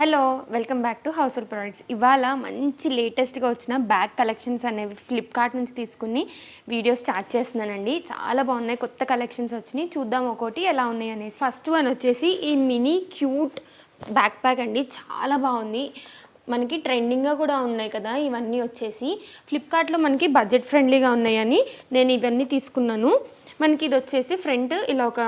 Hello welcome back to house hold products. ఇవాళ మంచి లేటెస్ట్గా వచ్చిన బ్యాగ్ కలెక్షన్స్ అనేవి ఫ్లిప్కార్ట్ నుంచి తీసుకుని వీడియో స్టార్ట్ చేస్తున్నానండి. చాలా బాగున్నాయి, కొత్త కలెక్షన్స్ వచ్చినాయి. చూద్దాం ఒక్కోటి ఎలా ఉన్నాయి అనేసి. ఫస్ట్ వన్ వచ్చేసి ఈ మినీ క్యూట్ బ్యాక్ ప్యాక్ అండి. చాలా బాగుంది, మనకి ట్రెండింగ్గా కూడా ఉన్నాయి కదా ఇవన్నీ. వచ్చేసి ఫ్లిప్కార్ట్లో మనకి బడ్జెట్ ఫ్రెండ్లీగా ఉన్నాయని నేను ఇవన్నీ తీసుకున్నాను. మనకి ఇది వచ్చేసి ఫ్రంట్ ఇలా ఒక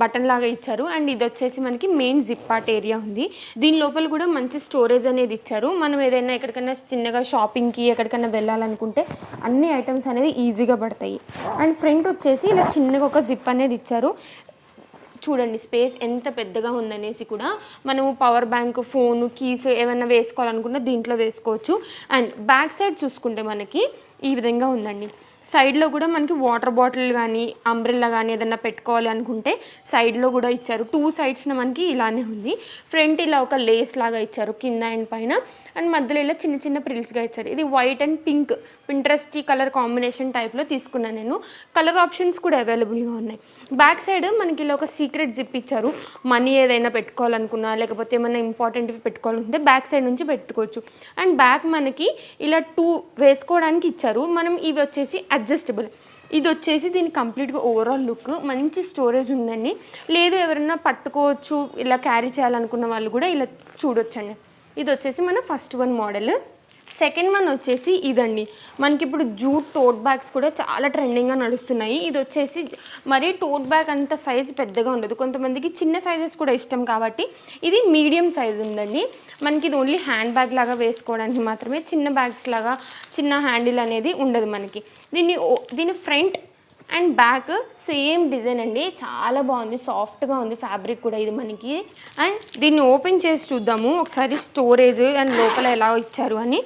బటన్ లాగా ఇచ్చారు, అండ్ ఇది వచ్చేసి మనకి మెయిన్ జిప్ పార్ట్ ఏరియా ఉంది. దీని లోపల కూడా మంచి స్టోరేజ్ అనేది ఇచ్చారు. మనం ఏదైనా ఎక్కడికైనా చిన్నగా షాపింగ్కి ఎక్కడికైనా వెళ్ళాలనుకుంటే అన్ని ఐటమ్స్ అనేది ఈజీగా పడతాయి. అండ్ ఫ్రంట్ వచ్చేసి ఇలా చిన్నగా ఒక జిప్ అనేది ఇచ్చారు. చూడండి స్పేస్ ఎంత పెద్దగా ఉందనేసి. కూడా మనము పవర్ బ్యాంక్, ఫోన్, కీస్ ఏమైనా వేసుకోవాలనుకున్నా దీంట్లో వేసుకోవచ్చు. అండ్ బ్యాక్ సైడ్ చూసుకుంటే మనకి ఈ విధంగా ఉందండి. సైడ్లో కూడా మనకి వాటర్ బాటిల్ కానీ అంబ్రెల్లా కానీ ఏదైనా పెట్టుకోవాలి అనుకుంటే సైడ్లో కూడా ఇచ్చారు. టూ సైడ్స్న మనకి ఇలానే ఉంది. ఫ్రంట్ ఇలా ఒక లేస్ లాగా ఇచ్చారు కింద అండ్ పైన, అండ్ మధ్యలో ఇలా చిన్న చిన్న ప్రిల్స్గా ఇచ్చారు. ఇది white and pink Pinterest colour combination టైప్లో తీసుకున్నాను నేను. కలర్ ఆప్షన్స్ కూడా అవైలబుల్గా ఉన్నాయి. బ్యాక్ సైడ్ మనకి ఇలా ఒక సీక్రెట్ జిప్ ఇచ్చారు. మనీ ఏదైనా పెట్టుకోవాలనుకున్నా లేకపోతే ఏమైనా ఇంపార్టెంట్వి పెట్టుకోవాలనుకుంటే బ్యాక్ సైడ్ నుంచి పెట్టుకోవచ్చు. అండ్ బ్యాక్ మనకి ఇలా 2 వేసుకోవడానికి ఇచ్చారు. మనం ఇవి వచ్చేసి అడ్జస్టబుల్. ఇది వచ్చేసి దీని కంప్లీట్గా ఓవరాల్ లుక్ మంచి స్టోరేజ్ ఉందండి. లేదు ఎవరైనా పట్టుకోవచ్చు ఇలా క్యారీ చేయాలనుకున్న వాళ్ళు కూడా ఇలా చూడొచ్చండి. ఇది వచ్చేసి మన first one model. Second one వచ్చేసి ఇదండి. మనకి ఇప్పుడు జూట్ టోట్ బ్యాగ్స్ కూడా చాలా ట్రెండింగ్గా నడుస్తున్నాయి. ఇది వచ్చేసి మరీ టోట్ బ్యాగ్ అంత సైజు పెద్దగా ఉండదు, కొంతమందికి చిన్న సైజెస్ కూడా ఇష్టం కాబట్టి ఇది మీడియం సైజు ఉందండి. మనకి ఇది ఓన్లీ హ్యాండ్ బ్యాగ్ లాగా వేసుకోవడానికి మాత్రమే, చిన్న బ్యాగ్స్ లాగా చిన్న హ్యాండిల్ అనేది ఉండదు మనకి. దీని front and back same design అండి. చాలా బాగుంది, సాఫ్ట్గా ఉంది ఫ్యాబ్రిక్ కూడా ఇది మనకి. అండ్ దీన్ని ఓపెన్ చేసి చూద్దాము ఒకసారి స్టోరేజ్ అండ్ లోపల ఎలా ఇచ్చారు అని.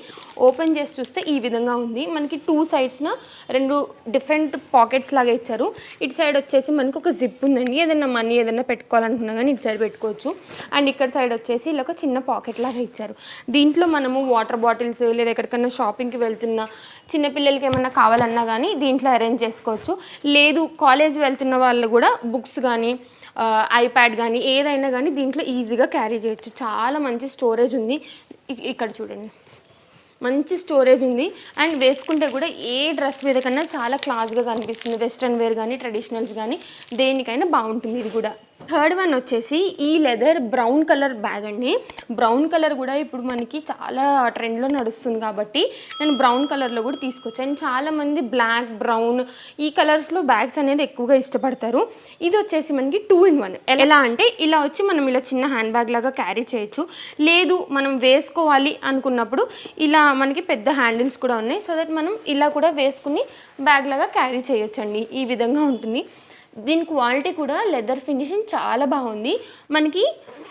ఓపెన్ చేసి చూస్తే ఈ విధంగా ఉంది. మనకి 2 సైడ్స్న 2 డిఫరెంట్ పాకెట్స్ లాగా ఇచ్చారు. ఇటు సైడ్ వచ్చేసి మనకు ఒక జిప్ ఉందండి, ఏదైనా మనీ ఏదైనా పెట్టుకోవాలనుకున్నా కానీ ఇటు సైడ్ పెట్టుకోవచ్చు. అండ్ ఇక్కడ సైడ్ వచ్చేసి ఇలా ఒక చిన్న పాకెట్ లాగా ఇచ్చారు. దీంట్లో మనము వాటర్ బాటిల్స్ లేదా ఎక్కడికైనా షాపింగ్కి వెళ్తున్న చిన్నపిల్లలకి ఏమైనా కావాలన్నా కానీ దీంట్లో అరేంజ్ చేసుకోవచ్చు. లేదు కాలేజ్ వెళ్తున్న వాళ్ళు కూడా బుక్స్ కానీ ఐప్యాడ్ కానీ ఏదైనా కానీ దీంట్లో ఈజీగా క్యారీ చేయొచ్చు. చాలా మంచి స్టోరేజ్ ఉంది. ఇక్కడ చూడండి మంచి స్టోరేజ్ ఉంది. అండ్ వేసుకుంటే కూడా ఏ డ్రెస్ మీద కన్నా చాలా క్లాస్గా కనిపిస్తుంది. వెస్ట్రన్ వేర్ కానీ ట్రెడిషనల్స్ కానీ దేనికైనా బాగుంటుంది ఇది కూడా. థర్డ్ వన్ వచ్చేసి ఈ లెదర్ బ్రౌన్ కలర్ బ్యాగ్ అండి. బ్రౌన్ కలర్ కూడా ఇప్పుడు మనకి చాలా ట్రెండ్లో నడుస్తుంది కాబట్టి నేను బ్రౌన్ కలర్లో కూడా తీసుకొచ్చాను. చాలామంది బ్లాక్, బ్రౌన్ ఈ కలర్స్లో బ్యాగ్స్ అనేది ఎక్కువగా ఇష్టపడతారు. ఇది వచ్చేసి మనకి 2 in 1. ఎలా అంటే ఇలా వచ్చి మనం ఇలా చిన్న హ్యాండ్ బ్యాగ్ లాగా క్యారీ చేయొచ్చు. లేదు మనం వేసుకోవాలి అనుకున్నప్పుడు ఇలా మనకి పెద్ద హ్యాండిల్స్ కూడా ఉన్నాయి, సో దట్ మనం ఇలా కూడా వేసుకుని బ్యాగ్ లాగా క్యారీ చేయొచ్చండి. ఈ విధంగా ఉంటుంది. దీని క్వాలిటీ కూడా లెదర్ ఫినిషింగ్ చాలా బాగుంది. మనకి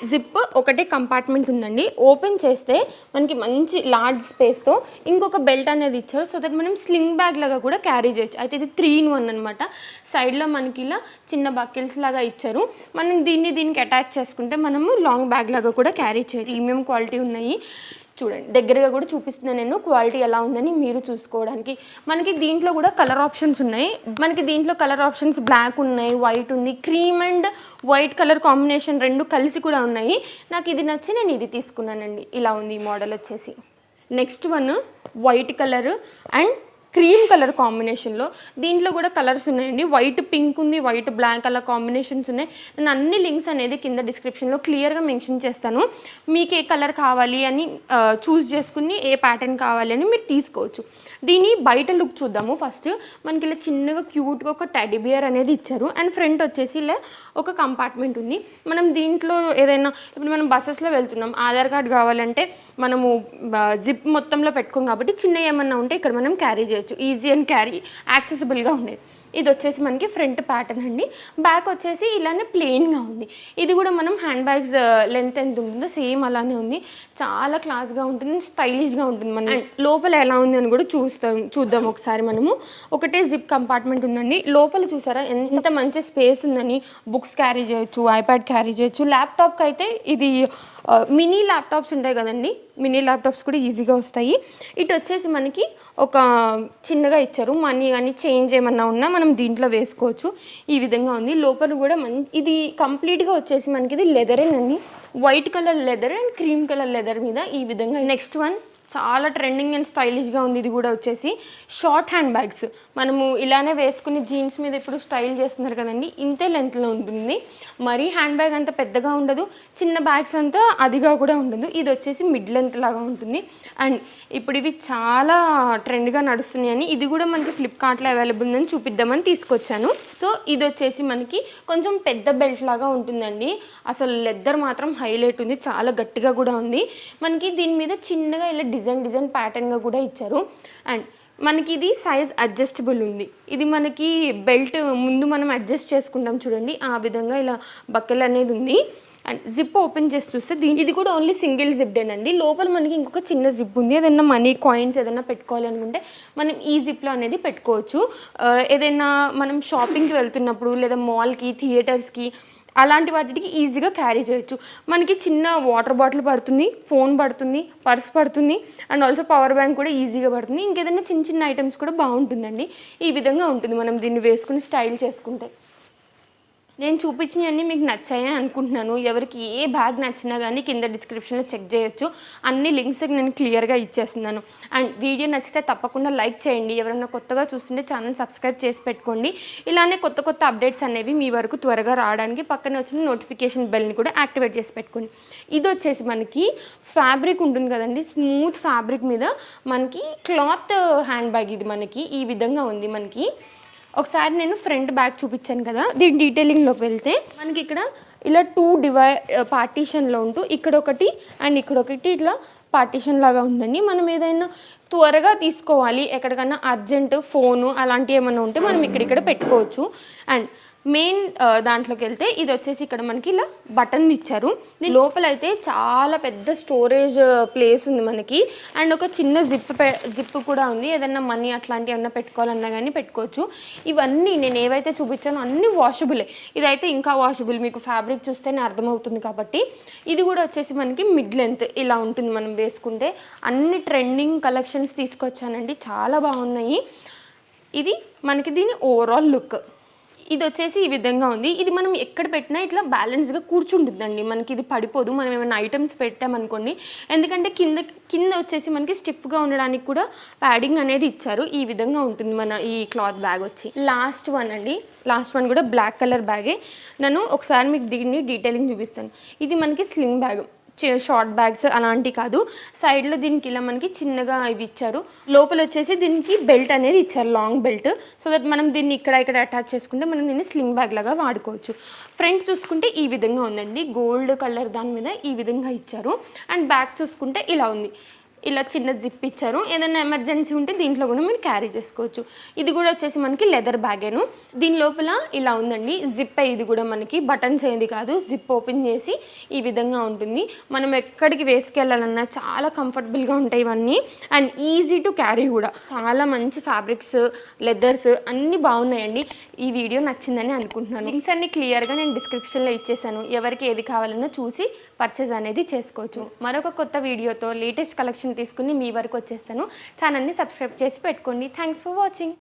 జిప్ ఒకటే కంపార్ట్మెంట్ ఉందండి. ఓపెన్ చేస్తే మనకి మంచి లార్జ్ స్పేస్తో ఇంకొక బెల్ట్ అనేది ఇచ్చారు, సో దట్ మనం స్లింగ్ బ్యాగ్ లాగా కూడా క్యారీ చేయొచ్చు. అయితే ఇది 3 in 1 అనమాట. సైడ్లో మనకి ఇలా చిన్న బకెల్స్ లాగా ఇచ్చారు. మనం దీనికి అటాచ్ చేసుకుంటే మనము లాంగ్ బ్యాగ్ లాగా కూడా క్యారీ చేయొచ్చు. ప్రీమియం క్వాలిటీ ఉన్నాయి. చూడండి దగ్గరగా కూడా చూపిస్తున్నాను నేను క్వాలిటీ ఎలా ఉందని మీరు చూసుకోవడానికి. మనకి దీంట్లో కూడా కలర్ ఆప్షన్స్ ఉన్నాయి. మనకి దీంట్లో కలర్ ఆప్షన్స్ బ్లాక్ ఉన్నాయి, వైట్ ఉంది, cream and white colour combination 2 కలిసి కూడా ఉన్నాయి. నాకు ఇది నచ్చి నేను ఇది తీసుకున్నానండి. ఇలా ఉంది ఈ మోడల్ వచ్చేసి. Next one white colour and cream colour కాంబినేషన్లో. దీంట్లో కూడా కలర్స్ ఉన్నాయండి. వైట్ పింక్ ఉంది, వైట్ బ్లాక్ కలర్ కాంబినేషన్స్ ఉన్నాయి. నేను అన్ని లింక్స్ అనేది కింద డిస్క్రిప్షన్లో క్లియర్గా మెన్షన్ చేస్తాను. మీకు ఏ కలర్ కావాలి అని చూస్ చేసుకుని ఏ ప్యాటర్న్ కావాలి అని మీరు తీసుకోవచ్చు. దీని బయట లుక్ చూద్దాము. ఫస్ట్ మనకి ఇలా చిన్నగా క్యూట్గా ఒక టెడ్డీ బియర్ అనేది ఇచ్చారు. అండ్ ఫ్రంట్ వచ్చేసి ఇలా ఒక కంపార్ట్మెంట్ ఉంది. మనం దీంట్లో ఏదైనా ఇప్పుడు మనం బస్సెస్లో వెళ్తున్నాం, ఆధార్ కార్డ్ కావాలంటే మనము జిప్ మొత్తంలో పెట్టుకోం కాబట్టి చిన్న ఏమన్నా ఉంటే ఇక్కడ మనం క్యారీ చేయొచ్చు. ఈజీ అండ్ క్యారీ యాక్సెసిబుల్గా ఉండేది. ఇది వచ్చేసి మనకి ఫ్రంట్ ప్యాటర్న్ అండి. బ్యాక్ వచ్చేసి ఇలానే ప్లెయిన్గా ఉంది. ఇది కూడా మనం హ్యాండ్ బ్యాగ్స్ లెంత్ ఎంత ఉంటుందో సేమ్ అలానే ఉంది. చాలా క్లాస్గా ఉంటుంది, స్టైలిష్గా ఉంటుంది. మనం లోపల ఎలా ఉంది అని కూడా చూద్దాం ఒకసారి. మనము ఒకటే జిప్ కంపార్ట్మెంట్ ఉందండి. లోపల చూసారా ఎంత మంచి స్పేస్ ఉందని. బుక్స్ క్యారీ చేయొచ్చు, ఐప్యాడ్ క్యారీ చేయొచ్చు. ల్యాప్టాప్కి అయితే ఇది మినీ ల్యాప్టాప్స్ ఉంటాయి కదండి, మినీ ల్యాప్టాప్స్ కూడా ఈజీగా వస్తాయి. ఇటు వచ్చేసి మనకి ఒక చిన్నగా ఇచ్చారు. మనీ కానీ చేంజ్ ఏమన్నా ఉన్నా మనం దీంట్లో వేసుకోవచ్చు. ఈ విధంగా ఉంది. లోపల కూడా ఇది కంప్లీట్గా వచ్చేసి మనకి ఇది లెదరేనండి. White colour leather and cream colour leather మీద ఈ విధంగా. నెక్స్ట్ వన్ చాలా ట్రెండింగ్ అండ్ స్టైలిష్గా ఉంది. ఇది కూడా వచ్చేసి షార్ట్ హ్యాండ్ బ్యాగ్స్. మనము ఇలానే వేసుకుని జీన్స్ మీద ఇప్పుడు స్టైల్ చేస్తున్నారు కదండి, ఇంతే లెంత్లో ఉంటుంది. మరీ హ్యాండ్ బ్యాగ్ అంత పెద్దగా ఉండదు, చిన్న బ్యాగ్స్ అంతా అదిగా కూడా ఉండదు. ఇది వచ్చేసి మిడ్ లెంత్ లాగా ఉంటుంది. అండ్ ఇప్పుడు ఇవి చాలా ట్రెండ్గా నడుస్తున్నాయని ఇది కూడా మనకి ఫ్లిప్కార్ట్లో అవైలబుల్ ఉందని చూపిద్దామని తీసుకొచ్చాను. సో ఇది వచ్చేసి మనకి కొంచెం పెద్ద బెల్ట్ లాగా ఉంటుందండి. అసలు లెదర్ మాత్రం హైలైట్ ఉంది, చాలా గట్టిగా కూడా ఉంది. మనకి దీని మీద చిన్నగా ఇలా డిజైన్ ప్యాటర్న్గా కూడా ఇచ్చారు. అండ్ మనకి ఇది సైజ్ అడ్జస్టబుల్ ఉంది. ఇది మనకి బెల్ట్ ముందు మనం అడ్జస్ట్ చేసుకుంటాం చూడండి, ఆ విధంగా ఇలా బకెల్ అనేది ఉంది. అండ్ జిప్ ఓపెన్ చేసి చూస్తే ఇది కూడా ఓన్లీ సింగిల్ జిప్డేనండి. లోపల మనకి ఇంకొక చిన్న జిప్ ఉంది. ఏదైనా మనీ కాయిన్స్ ఏదైనా పెట్టుకోవాలి అనుకుంటే మనం ఈ జిప్లో అనేది పెట్టుకోవచ్చు. ఏదైనా మనం షాపింగ్కి వెళ్తున్నప్పుడు లేదా మాల్కి, థియేటర్స్కి అలాంటి వాటికి ఈజీగా క్యారీ చేయొచ్చు. మనకి చిన్న వాటర్ బాటిల్ పడుతుంది, ఫోన్ పడుతుంది, పర్స్ పడుతుంది, అండ్ ఆల్సో పవర్ బ్యాంక్ కూడా ఈజీగా పడుతుంది. ఇంకేదైనా చిన్న ఐటమ్స్ కూడా బాగుంటుందండి. ఈ విధంగా ఉంటుంది మనం దీన్ని వేసుకుని స్టైల్ చేసుకుంటే. నేను చూపించినవన్నీ మీకు నచ్చాయని అనుకుంటున్నాను. ఎవరికి ఏ బ్యాగ్ నచ్చినా కానీ కింద డిస్క్రిప్షన్లో చెక్ చేయొచ్చు. అన్ని లింక్స్ నేను క్లియర్గా ఇచ్చేస్తున్నాను. అండ్ వీడియో నచ్చితే తప్పకుండా లైక్ చేయండి. ఎవరైనా కొత్తగా చూస్తుంటే ఛానల్ సబ్స్క్రైబ్ చేసి పెట్టుకోండి. ఇలానే కొత్త అప్డేట్స్ అనేవి మీ వరకు త్వరగా రావడానికి పక్కనే వచ్చిన నోటిఫికేషన్ బెల్ని కూడా యాక్టివేట్ చేసి పెట్టుకోండి. ఇది వచ్చేసి మనకి ఫ్యాబ్రిక్ ఉంటుంది కదండి, స్మూత్ ఫ్యాబ్రిక్ మీద మనకి క్లాత్ హ్యాండ్ బ్యాగ్. ఇది మనకి ఈ విధంగా ఉంది. మనకి ఒకసారి నేను ఫ్రంట్ బ్యాగ్ చూపించాను కదా, దీని డీటెయిలింగ్లోకి వెళ్తే మనకి ఇక్కడ ఇలా 2 పార్టీషన్లో ఉంటూ ఇక్కడ ఒకటి అండ్ ఇక్కడ ఒకటి ఇట్లా పార్టీషన్ లాగా ఉందండి. మనం ఏదైనా త్వరగా తీసుకోవాలి, ఎక్కడికన్నా అర్జెంట్ ఫోను అలాంటివి ఏమైనా ఉంటే మనం ఇక్కడ పెట్టుకోవచ్చు. అండ్ మెయిన్ దాంట్లోకి వెళ్తే ఇది వచ్చేసి ఇక్కడ మనకి ఇలా బటన్ ఇచ్చారు. దీని లోపల అయితే చాలా పెద్ద స్టోరేజ్ ప్లేస్ ఉంది మనకి. అండ్ ఒక చిన్న జిప్ కూడా ఉంది. ఏదన్నా మనీ అట్లాంటివి ఏమన్నా పెట్టుకోవాలన్నా కానీ పెట్టుకోవచ్చు. ఇవన్నీ నేను ఏవైతే చూపించానో అన్నీ వాషబులే. ఇదైతే ఇంకా వాషబుల్, మీకు ఫ్యాబ్రిక్ చూస్తేనే అర్థమవుతుంది కాబట్టి. ఇది కూడా వచ్చేసి మనకి మిడ్ లెంత్ ఇలా ఉంటుంది మనం వేసుకుంటే. అన్ని ట్రెండింగ్ కలెక్షన్స్ తీసుకొచ్చానండి, చాలా బాగున్నాయి. ఇది మనకి దీని ఓవరాల్ లుక్. ఇది వచ్చేసి ఈ విధంగా ఉంది. ఇది మనం ఎక్కడ పెట్టినా ఇట్లా బ్యాలెన్స్గా కూర్చుంటుందండి. మనకి ఇది పడిపోదు మనం ఏమైనా ఐటమ్స్ పెట్టామనుకోండి. ఎందుకంటే కింద వచ్చేసి మనకి స్టిఫ్గా ఉండడానికి కూడా ప్యాడింగ్ అనేది ఇచ్చారు. ఈ విధంగా ఉంటుంది మన ఈ క్లాత్ బ్యాగ్ వచ్చి. లాస్ట్ వన్ కూడా బ్లాక్ కలర్ బ్యాగే. నేను ఒకసారి మీకు దీన్ని డీటెయిలింగ్ చూపిస్తాను. ఇది మనకి స్లింగ్ బ్యాగ్, షార్ట్ బ్యాగ్స్ అలాంటివి కాదు. సైడ్లో దీనికి ఇలా మనకి చిన్నగా ఇవి ఇచ్చారు. లోపల వచ్చేసి దీనికి బెల్ట్ అనేది ఇచ్చారు, లాంగ్ బెల్ట్. సో దట్ మనం దీన్ని ఇక్కడ అటాచ్ చేసుకుంటే మనం దీన్ని స్లింగ్ బ్యాగ్ లాగా వాడుకోవచ్చు. ఫ్రంట్ చూసుకుంటే ఈ విధంగా ఉందండి, గోల్డ్ కలర్ దాని మీద ఈ విధంగా ఇచ్చారు. అండ్ బ్యాక్ చూసుకుంటే ఇలా ఉంది, ఇలా చిన్న జిప్ ఇచ్చారు. ఏదైనా ఎమర్జెన్సీ ఉంటే దీంట్లో కూడా మీరు క్యారీ చేసుకోవచ్చు. ఇది కూడా వచ్చేసి మనకి లెదర్ బ్యాగేను. దీని లోపల ఇలా ఉందండి జిప్. ఇది కూడా మనకి బటన్స్ ఏది కాదు, జిప్ ఓపెన్ చేసి ఈ విధంగా ఉంటుంది. మనం ఎక్కడికి వేసుకెళ్ళాలన్నా చాలా కంఫర్టబుల్గా ఉంటాయి ఇవన్నీ. అండ్ ఈజీ టు క్యారీ కూడా. చాలా మంచి ఫ్యాబ్రిక్స్, లెదర్స్ అన్నీ బాగున్నాయండి. ఈ వీడియో నచ్చిందని అనుకుంటున్నాను. లింక్స్ అన్ని క్లియర్గా నేను డిస్క్రిప్షన్లో ఇచ్చేసాను. ఎవరికి ఏది కావాలన్నా చూసి పర్చేజ్ అనేది చేసుకోవచ్చు. మరొక కొత్త వీడియోతో లేటెస్ట్ కలెక్షన్ తీసుకుని మీ వరకు వచ్చేస్తాను. ఛానల్ని సబ్స్క్రైబ్ చేసి పెట్టుకోండి. Thanks for watching.